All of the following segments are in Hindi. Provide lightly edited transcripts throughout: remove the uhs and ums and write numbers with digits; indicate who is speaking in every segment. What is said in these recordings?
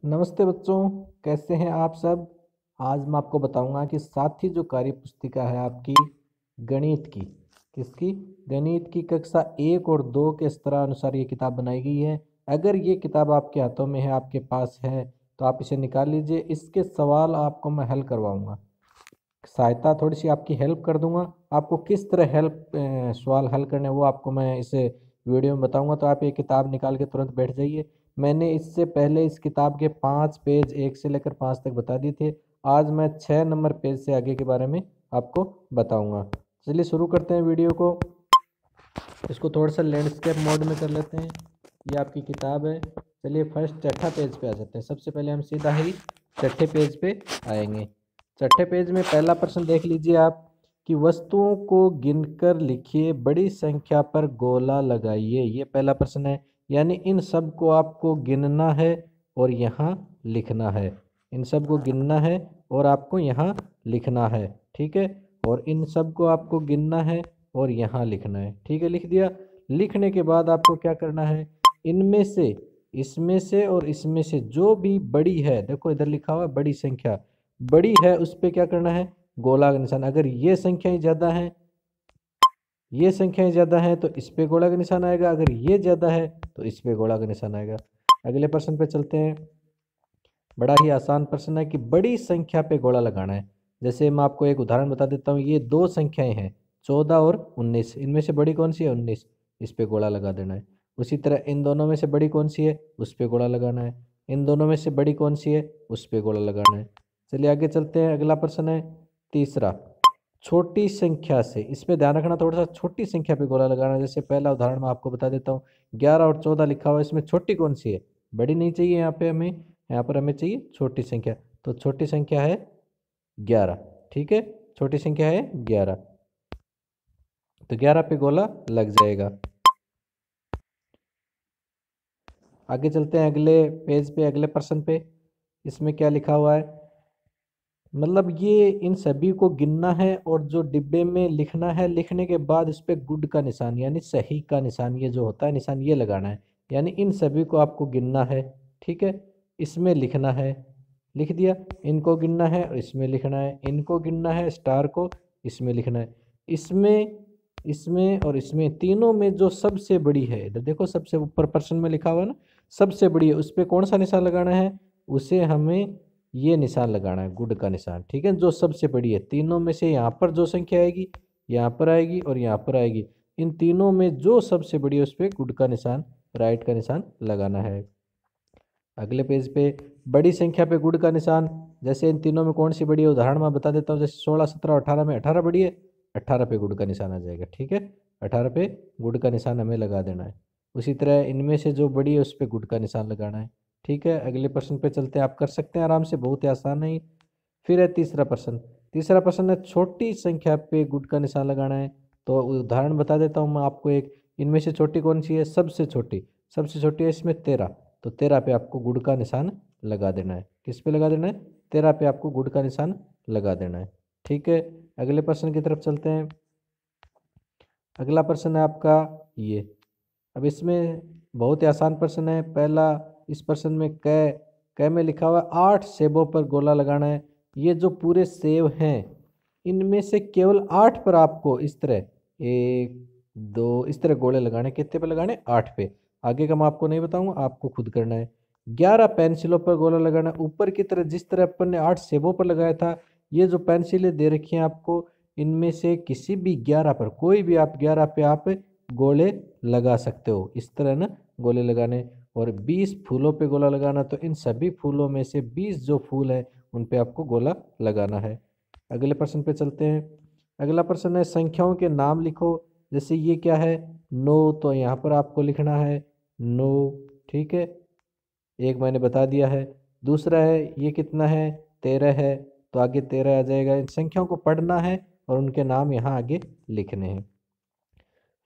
Speaker 1: नमस्ते बच्चों, कैसे हैं आप सब। आज मैं आपको बताऊंगा कि साथी जो कार्य पुस्तिका है आपकी गणित की, किसकी, गणित की कक्षा 1 और 2 के स्तरानुसार ये किताब बनाई गई है। अगर ये किताब आपके हाथों में है, आपके पास है, तो आप इसे निकाल लीजिए। इसके सवाल आपको मैं हल करवाऊंगा, सहायता थोड़ी सी आपकी हेल्प कर दूंगा। आपको किस तरह सवाल हल करने वो आपको मैं इस वीडियो में बताऊंगा। तो आप ये किताब निकाल के तुरंत बैठ जाइए। मैंने इससे पहले इस किताब के 5 पेज 1 से लेकर 5 तक बता दिए थे। आज मैं 6 नंबर पेज से आगे के बारे में आपको बताऊंगा। चलिए शुरू करते हैं वीडियो को। इसको थोड़ा सा लैंडस्केप मोड में कर लेते हैं। ये आपकी किताब है। चलिए फर्स्ट छठा पेज पे आ जाते हैं। सबसे पहले हम सीधा ही छठे पेज पे आएंगे। छठे पेज में पहला प्रश्न देख लीजिए आप कि वस्तुओं को गिनकर लिखिए, बड़ी संख्या पर गोला लगाइए। ये पहला प्रश्न है, यानी इन सब को आपको गिनना है और यहाँ लिखना है। इन सब को गिनना है और आपको यहाँ लिखना है, ठीक है। और इन सब को आपको गिनना है और यहाँ लिखना है, ठीक है। लिख दिया। लिखने के बाद आपको क्या करना है, इनमें से, इसमें से और इसमें से जो भी बड़ी है, देखो इधर लिखा हुआ है बड़ी संख्या, बड़ी है उस पर क्या करना है, गोला का निशान। अगर ये संख्याएं ज़्यादा हैं, ये संख्याएं ज़्यादा हैं तो इस पे गोला का निशान आएगा। अगर ये ज़्यादा है तो इस पे गोला का निशान आएगा। अगले प्रश्न पे चलते हैं। बड़ा ही आसान प्रश्न है कि बड़ी संख्या पे गोला लगाना है। जैसे मैं आपको एक उदाहरण बता देता हूँ। ये दो संख्याएं हैं 14 और 19, इनमें से बड़ी कौन सी है, 19, इस पे गोला लगा देना है। उसी तरह इन दोनों में से बड़ी कौन सी है, उस पे गोला लगाना है। इन दोनों में से बड़ी कौन सी है, उस पे गोला लगाना है। चलिए आगे चलते हैं। अगला प्रश्न है तीसरा, छोटी संख्या से, इसमें ध्यान रखना थोड़ा सा, छोटी संख्या पे गोला लगाना है। जैसे पहला उदाहरण मैं आपको बता देता हूँ। 11 और 14 लिखा हुआ है, इसमें छोटी कौन सी है, बड़ी नहीं चाहिए यहाँ पे हमें, यहाँ पर हमें चाहिए छोटी संख्या। तो छोटी संख्या है 11, ठीक है। छोटी संख्या है 11, तो 11 पे गोला लग जाएगा। आगे चलते हैं अगले पेज पे, अगले प्रश्न पे। इसमें क्या लिखा हुआ है, मतलब ये इन सभी को गिनना है और जो डिब्बे में लिखना है, लिखने के बाद इस पे गुड का निशान यानी सही का निशान, ये जो होता है निशान, ये लगाना है। यानी इन सभी को आपको गिनना है, ठीक है। इसमें लिखना है, लिख दिया। इनको गिनना है और इसमें लिखना है। इनको गिनना है, स्टार को, इसमें लिखना है। इसमें, इसमें और इसमें, तीनों में जो सबसे बड़ी है, इधर देखो सबसे ऊपर प्रश्न में लिखा हुआ है ना, सबसे बड़ी है, उस पर कौन सा निशान लगाना है, उसे हमें ये निशान लगाना है, गुड का निशान, ठीक है। जो सबसे बड़ी है तीनों में से, यहाँ पर जो संख्या आएगी यहाँ पर आएगी और यहाँ पर आएगी, इन तीनों में जो सबसे बड़ी है उस पर गुड का निशान, राइट का निशान लगाना है। अगले पेज पे बड़ी संख्या पे गुड का निशान, जैसे इन तीनों में कौन सी बड़ी है, उदाहरण मैं बता देता हूँ। जैसे 16, 17, 18 में 18 बड़ी है, 18 पे गुड का निशान आ जाएगा, ठीक है। 18 पे गुड का निशान हमें लगा देना है। उसी तरह इनमें से जो बड़ी है उस पर गुड का निशान लगाना है, ठीक है। अगले प्रश्न पे चलते हैं, आप कर सकते हैं आराम से, बहुत ही आसान है। फिर है तीसरा प्रश्न। तीसरा प्रश्न है छोटी संख्या पे गुड का निशान लगाना है। तो उदाहरण बता देता हूँ मैं आपको एक। इनमें से छोटी कौन सी है, सबसे छोटी, सबसे छोटी है इसमें 13, तो 13 पे आपको गुड का निशान लगा देना है। किस पे लगा देना है, 13 पे आपको गुड का निशान लगा देना है, ठीक है। अगले प्रश्न की तरफ चलते हैं। अगला प्रश्न है आपका ये। अब इसमें बहुत ही आसान प्रश्न है। पहला, इस प्रश्न में क में लिखा हुआ है 8 सेबों पर गोला लगाना है। ये जो पूरे सेब हैं, इनमें से केवल 8 पर आपको इस तरह, 1 2 इस तरह गोले लगाने। कितने पे लगाने, 8 पे। आगे का मैं आपको नहीं बताऊंगा, आपको खुद करना है। 11 पेंसिलों पर गोला लगाना है। ऊपर की तरह जिस तरह अपन ने 8 सेबों पर लगाया था, ये जो पेंसिलें दे रखी हैं आपको, इनमें से किसी भी 11 पर, कोई भी आप 11 पे आप गोले लगा सकते हो, इस तरह ना गोले लगाने। और 20 फूलों पे गोला लगाना, तो इन सभी फूलों में से 20 जो फूल है उन पे आपको गोला लगाना है। अगले प्रश्न पे चलते हैं। अगला प्रश्न है संख्याओं के नाम लिखो। जैसे ये क्या है, 9, तो यहाँ पर आपको लिखना है 9, ठीक है, एक मैंने बता दिया है। दूसरा है ये कितना है, 13 है, तो आगे 13 आ जाएगा। इन संख्याओं को पढ़ना है और उनके नाम यहाँ आगे लिखने हैं।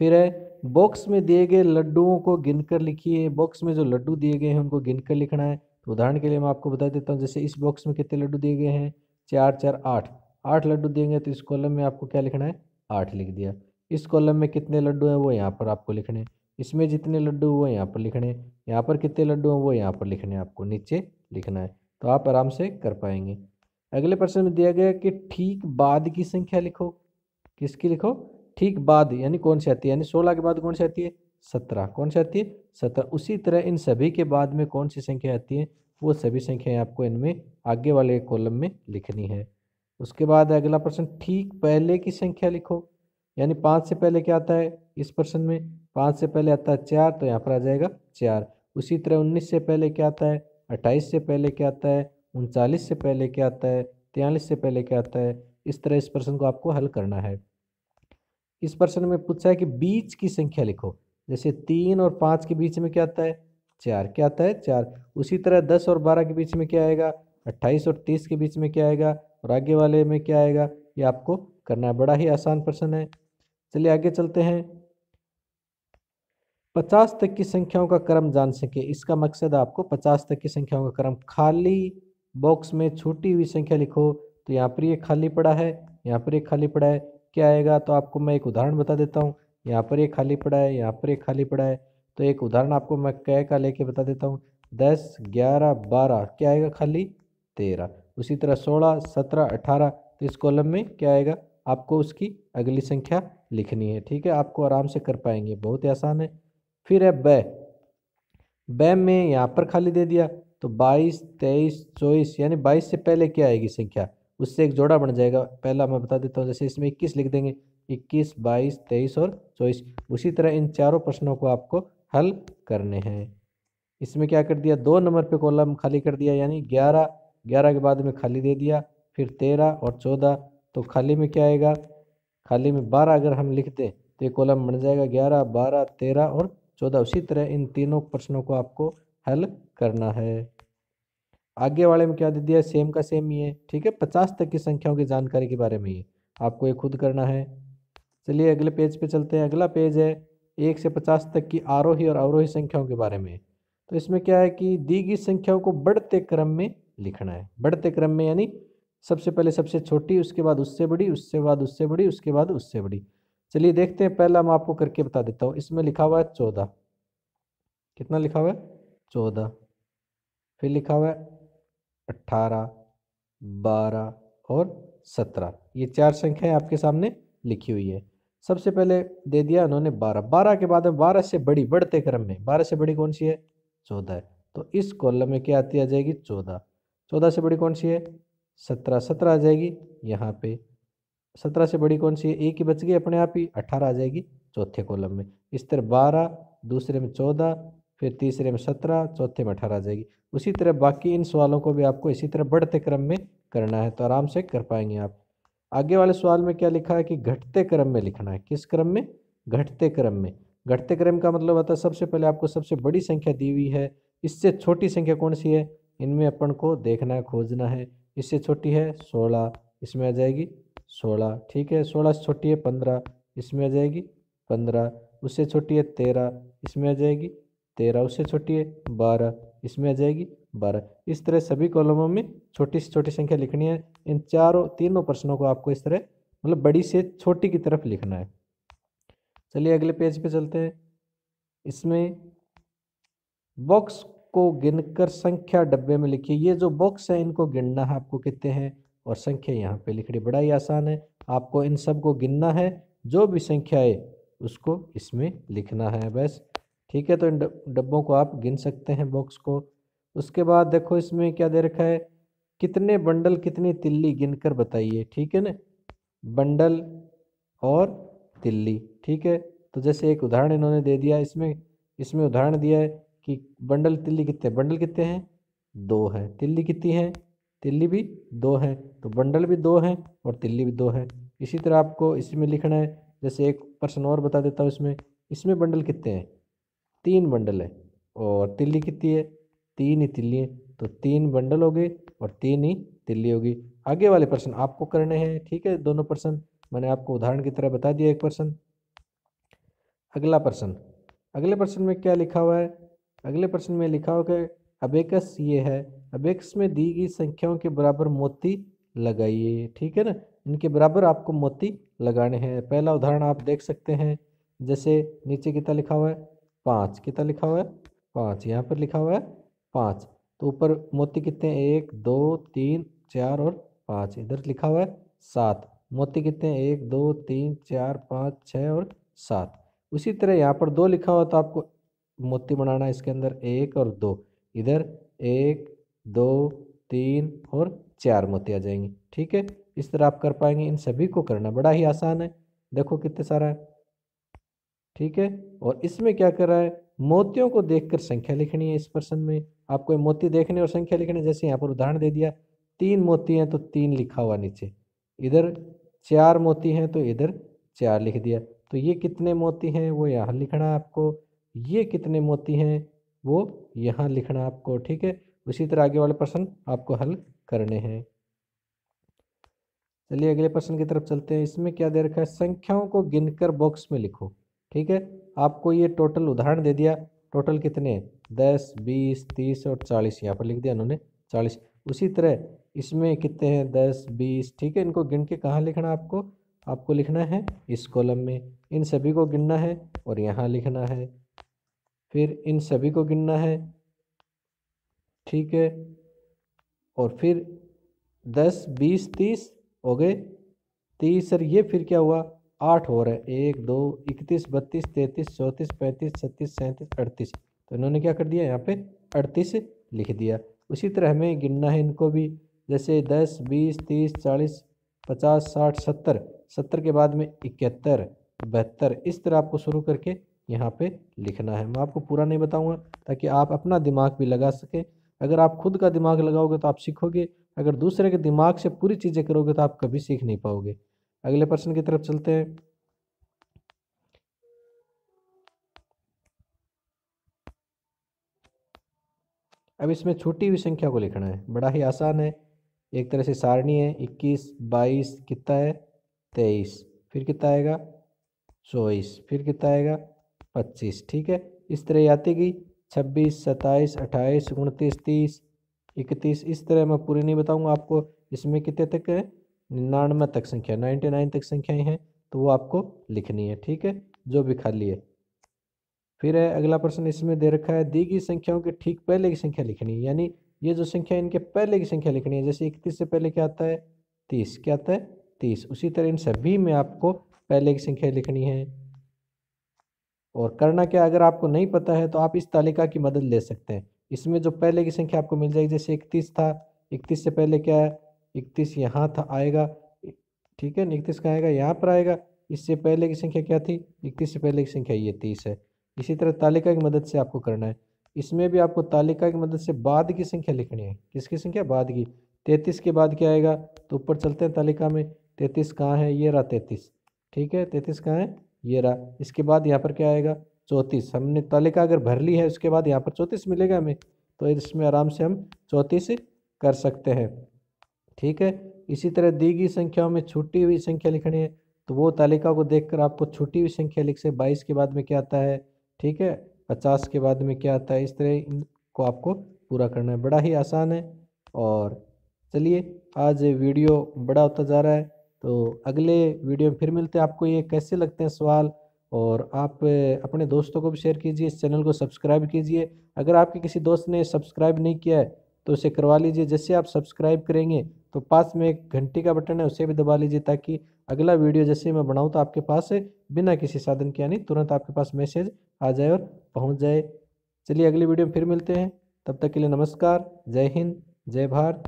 Speaker 1: फिर है बॉक्स में दिए गए लड्डुओं को गिनकर लिखिए। बॉक्स में जो लड्डू दिए गए हैं उनको गिनकर लिखना है। तो उदाहरण के लिए मैं आपको बता देता हूँ। जैसे इस बॉक्स में कितने लड्डू दिए गए हैं, 4 4 8, 8 लड्डू देंगे, तो इस कॉलम में आपको क्या लिखना है, 8 लिख दिया। इस कॉलम में कितने लड्डू हैं वो यहाँ पर आपको लिखने हैं। इसमें जितने लड्डू वो यहाँ पर लिखने हैं। यहाँ पर कितने लड्डू हैं वो यहाँ पर लिखने हैं, आपको नीचे लिखना है, तो आप आराम से कर पाएंगे। अगले प्रश्न में दिया गया कि ठीक बाद की संख्या लिखो। किसकी लिखो? ठीक बाद, यानी कौन सी आती है, यानी 16 के बाद कौन सी आती है? 17। कौन सी आती है? 17। उसी तरह इन सभी के बाद में कौन सी संख्या आती है? वो सभी संख्याएं आपको इनमें आगे वाले कॉलम में लिखनी है। उसके बाद अगला प्रश्न, ठीक पहले की संख्या लिखो। यानी 5 से पहले क्या आता है इस प्रश्न में? 5 से पहले आता है 4, तो यहाँ पर आ जाएगा 4। उसी तरह 19 से पहले क्या आता है? 28 से पहले क्या आता है? 39 से पहले क्या आता है? 43 से पहले क्या आता है? इस तरह इस प्रश्न को आपको हल करना है। इस प्रश्न में पूछा है कि बीच की संख्या लिखो। जैसे 3 और 5 के बीच में क्या आता है? 4। क्या आता है? 4। उसी तरह 10 और 12 के बीच में क्या आएगा? 28 और 30 के बीच में क्या आएगा? और आगे वाले में क्या आएगा? ये आपको करना है। बड़ा ही आसान प्रश्न है। चलिए आगे चलते हैं। 50 तक की संख्याओं का क्रम जान सके। इसका मकसद है आपको 50 तक की संख्याओं का क्रम। खाली बॉक्स में छूटी हुई संख्या लिखो। तो यहाँ पर ये खाली पड़ा है, यहाँ पर एक खाली पड़ा है, क्या आएगा? तो आपको मैं एक उदाहरण बता देता हूँ। यहाँ पर एक खाली पड़ा है, यहाँ पर एक खाली पड़ा है। तो एक उदाहरण आपको मैं कै का लेके बता देता हूँ। 10, 11, 12 क्या आएगा? खाली 13। उसी तरह 16, 17, 18। तो इस कॉलम में क्या आएगा? आपको उसकी अगली संख्या लिखनी है। ठीक है, आपको आराम से कर पाएंगे, बहुत ही आसान है। फिर है बै। बै में यहाँ पर खाली दे दिया, तो 22, 23, 24, यानी 22 से पहले क्या आएगी संख्या? उससे एक जोड़ा बन जाएगा। पहला मैं बता देता हूँ, जैसे इसमें 21 लिख देंगे। 21, 22, 23 और 24। उसी तरह इन चारों प्रश्नों को आपको हल करने हैं। इसमें क्या कर दिया? 2 नंबर पे कॉलम खाली कर दिया, यानी 11। 11 के बाद में खाली दे दिया। फिर 13 और 14। तो खाली में क्या आएगा? खाली में 12 अगर हम लिख दें तो ये कॉलम बन जाएगा 11, 12, 13 और 14। उसी तरह इन तीनों प्रश्नों को आपको हल करना है। आगे वाले में क्या दे दिया? सेम का सेम ही है। ठीक है, 50 तक की संख्याओं की जानकारी के बारे में ही आपको ये खुद करना है। चलिए अगले पेज पे चलते हैं। अगला पेज है 1 से 50 तक की आरोही और अवरोही संख्याओं के बारे में। तो इसमें क्या है कि दी गई संख्याओं को बढ़ते क्रम में लिखना है। बढ़ते क्रम में यानी सबसे पहले सबसे छोटी, उसके बाद उससे बड़ी, उससे बाद उससे बड़ी, उसके बाद उससे बड़ी। चलिए देखते हैं। पहला मैं आपको करके बता देता हूँ। इसमें लिखा हुआ है 14। कितना लिखा हुआ है? 14। फिर लिखा हुआ है 18, 12 और 17। ये 4 संख्याएं आपके सामने लिखी हुई है। सबसे पहले दे दिया उन्होंने 12। 12 के बाद में 12 से बड़ी, बढ़ते क्रम में 12 से बड़ी कौन सी है? 14 है। तो इस कॉलम में क्या आती आ जाएगी? 14। 14 से बड़ी कौन सी है? 17। 17 आ जाएगी यहाँ पे। 17 से बड़ी कौन सी है? एक ही बच गई अपने आप ही, 18 आ जाएगी चौथे कॉलम में। इस तरह 12, दूसरे में 14, फिर तीसरे में 17, चौथे में 18 आ जाएगी। उसी तरह बाकी इन सवालों को भी आपको इसी तरह बढ़ते क्रम में करना है, तो आराम से कर पाएंगे आप। आगे वाले सवाल में क्या लिखा है कि घटते क्रम में लिखना है। किस क्रम में? घटते क्रम में। घटते क्रम का मतलब होता है सबसे पहले आपको सबसे बड़ी संख्या दी हुई है, इससे छोटी संख्या कौन सी है? इनमें अपन को देखना है, खोजना है। इससे छोटी है 16, इसमें आ जाएगी 16। ठीक है, 16 से छोटी है 15, इसमें आ जाएगी 15। उससे छोटी है 13, इसमें आ जाएगी 13। उससे छोटी है 12, इसमें आ जाएगी 12। इस तरह सभी कॉलमों में छोटी से छोटी संख्या लिखनी है। इन तीनों प्रश्नों को आपको इस तरह मतलब बड़ी से छोटी की तरफ लिखना है। चलिए अगले पेज पे चलते हैं। इसमें बॉक्स को गिनकर संख्या डब्बे में लिखिए। ये जो बॉक्स है इनको गिनना है आपको कितने हैं, और संख्या यहाँ पे लिखनी। बड़ा ही आसान है, आपको इन सब को गिनना है। जो भी संख्या है उसको इसमें लिखना है बस। ठीक है, तो इन डब्बों को आप गिन सकते हैं, बॉक्स को। उसके बाद देखो इसमें क्या दे रखा है, कितने बंडल कितनी तिल्ली गिनकर बताइए। ठीक है ना, बंडल और तिल्ली। ठीक है, तो जैसे एक उदाहरण इन्होंने दे दिया। इसमें इसमें उदाहरण दिया है कि बंडल तिल्ली कितने, बंडल कितने हैं? 2 हैं। तिल्ली कितनी है? तिल्ली भी 2 है। तो बंडल भी 2 हैं और तिल्ली भी 2 है। इसी तरह आपको इसमें लिखना है। जैसे एक प्रश्न और बता देता हूँ। इसमें इसमें बंडल कितने हैं? 3 बंडल है। और तिल्ली कितनी है? 3 ही तिल्ली है। तो 3 बंडल हो गए और 3 ही तिल्ली होगी। आगे वाले प्रश्न आपको करने हैं। ठीक है, दोनों प्रश्न मैंने आपको उदाहरण की तरह बता दिया। एक प्रश्न, अगला प्रश्न। अगले प्रश्न में क्या लिखा हुआ है? अगले प्रश्न में लिखा होगा कि अबेकस ये है। अबेकस में दी गई संख्याओं के बराबर मोती लगाइए। ठीक है ना, इनके बराबर आपको मोती लगाने हैं। पहला उदाहरण आप देख सकते हैं। जैसे नीचे कितना लिखा हुआ है? 5। कितना लिखा हुआ है? 5। यहाँ पर लिखा हुआ है 5। तो ऊपर मोती कितने हैं, 1 2 3 4 और 5, इधर लिखा हुआ है 7। मोती कितने हैं, 1 2 3 4 5 6 और 7। उसी तरह यहाँ पर 2 लिखा हुआ तो आपको मोती बनाना है इसके अंदर 1 और 2, इधर 1 2 3 और 4 मोती आ जाएंगे। ठीक है, इस तरह आप कर पाएंगे। इन सभी को करना बड़ा ही आसान है, देखो कितने सारा है। ठीक है, और इसमें क्या कर रहा है, मोतियों को देखकर संख्या लिखनी है। इस प्रश्न में आपको ये मोती देखने और संख्या लिखनी है। जैसे यहाँ पर उदाहरण दे दिया, 3 मोती हैं तो 3 लिखा हुआ नीचे, इधर 4 मोती हैं तो इधर 4 लिख दिया। तो ये कितने मोती हैं वो यहाँ लिखना है आपको, ये कितने मोती हैं वो यहाँ लिखना है आपको। ठीक है, उसी तरह आगे वाले प्रश्न आपको हल करने हैं। चलिए अगले प्रश्न की तरफ चलते हैं। इसमें क्या दे रखा है, संख्याओं को गिनकर बॉक्स में लिखो। ठीक है, आपको ये टोटल उदाहरण दे दिया, टोटल कितने हैं, 10 20 30 और 40, यहाँ पर लिख दिया उन्होंने 40। उसी तरह इसमें कितने हैं, 10 20। ठीक है, इनको गिन के कहाँ लिखना है आपको, आपको लिखना है इस कॉलम में। इन सभी को गिनना है और यहाँ लिखना है, फिर इन सभी को गिनना है। ठीक है, और फिर 10 20 30 हो गए, 30 सर ये फिर क्या हुआ, 8 हो रहा है, 1 2 31 32 33 34 35 36 37 38। तो इन्होंने क्या कर दिया यहाँ पे 38 लिख दिया। उसी तरह हमें गिनना है इनको भी, जैसे 10 20 30 40 50 60 70, 70 के बाद में 71 72, इस तरह आपको शुरू करके यहाँ पे लिखना है। मैं आपको पूरा नहीं बताऊँगा ताकि आप अपना दिमाग भी लगा सकें। अगर आप खुद का दिमाग लगाओगे तो आप सीखोगे, अगर दूसरे के दिमाग से पूरी चीज़ें करोगे तो आप कभी सीख नहीं पाओगे। अगले प्रश्न की तरफ चलते हैं। अब इसमें छूटी हुई संख्या को लिखना है, बड़ा ही आसान है। एक तरह से सारणी है, 21 22 कितना है 23, फिर कितना आएगा 24, फिर कितना आएगा 25। ठीक है, इस तरह आती गई 26 27 28 29 30 31। इस तरह मैं पूरी नहीं बताऊंगा आपको। इसमें कितने तक है, 99 तक संख्या, 99 तक संख्याएं हैं तो वो आपको लिखनी है। ठीक है, जो भी खाली है। फिर है अगला प्रश्न, इसमें दे रखा है दी गई संख्याओं के ठीक पहले की संख्या लिखनी है, यानी ये जो संख्या है इनके पहले की संख्या लिखनी है। जैसे 31 से पहले क्या आता है 30, क्या आता है 30। उसी तरह इन सभी में आपको पहले की संख्या लिखनी है। और करना क्या, अगर आपको नहीं पता है तो आप इस तालिका की मदद ले सकते हैं। इसमें जो पहले की संख्या आपको मिल जाएगी, जैसे 31 था, 31 से पहले क्या है 31 यहाँ था आएगा। ठीक है, 31 कहाँ आएगा, यहाँ पर आएगा। इससे पहले की संख्या क्या थी, 31 से पहले की संख्या ये 30 है। इसी तरह तालिका की मदद से आपको करना है। इसमें भी आपको तालिका की मदद से बाद की संख्या लिखनी है। किसकी संख्या, बाद की। 33 के बाद क्या आएगा, तो ऊपर चलते हैं तालिका में, 33 कहाँ है, ये रहा 33। ठीक है, 33 कहाँ है, ये रहा। इसके बाद यहाँ पर क्या आएगा 34। हमने तालिका अगर भर ली है उसके बाद यहाँ पर 34 मिलेगा हमें, तो इसमें आराम से हम 34 कर सकते हैं। ठीक है, इसी तरह दी गई संख्याओं में छूटी हुई संख्या लिखनी है, तो वो तालिका को देखकर आपको छूटी हुई संख्या लिख से 22 के बाद में क्या आता है, ठीक है, 50 के बाद में क्या आता है, इस तरह इनको आपको पूरा करना है। बड़ा ही आसान है। और चलिए आज वीडियो बड़ा होता जा रहा है, तो अगले वीडियो में फिर मिलते हैं। आपको ये कैसे लगते हैं सवाल, और आप अपने दोस्तों को भी शेयर कीजिए, इस चैनल को सब्सक्राइब कीजिए। अगर आपके किसी दोस्त ने सब्सक्राइब नहीं किया है तो उसे करवा लीजिए। जैसे आप सब्सक्राइब करेंगे तो पास में एक घंटी का बटन है, उसे भी दबा लीजिए, ताकि अगला वीडियो जैसे मैं बनाऊं तो आपके पास बिना किसी साधन के यानी तुरंत आपके पास मैसेज आ जाए और पहुंच जाए। चलिए अगली वीडियो में फिर मिलते हैं, तब तक के लिए नमस्कार, जय हिंद, जय भारत।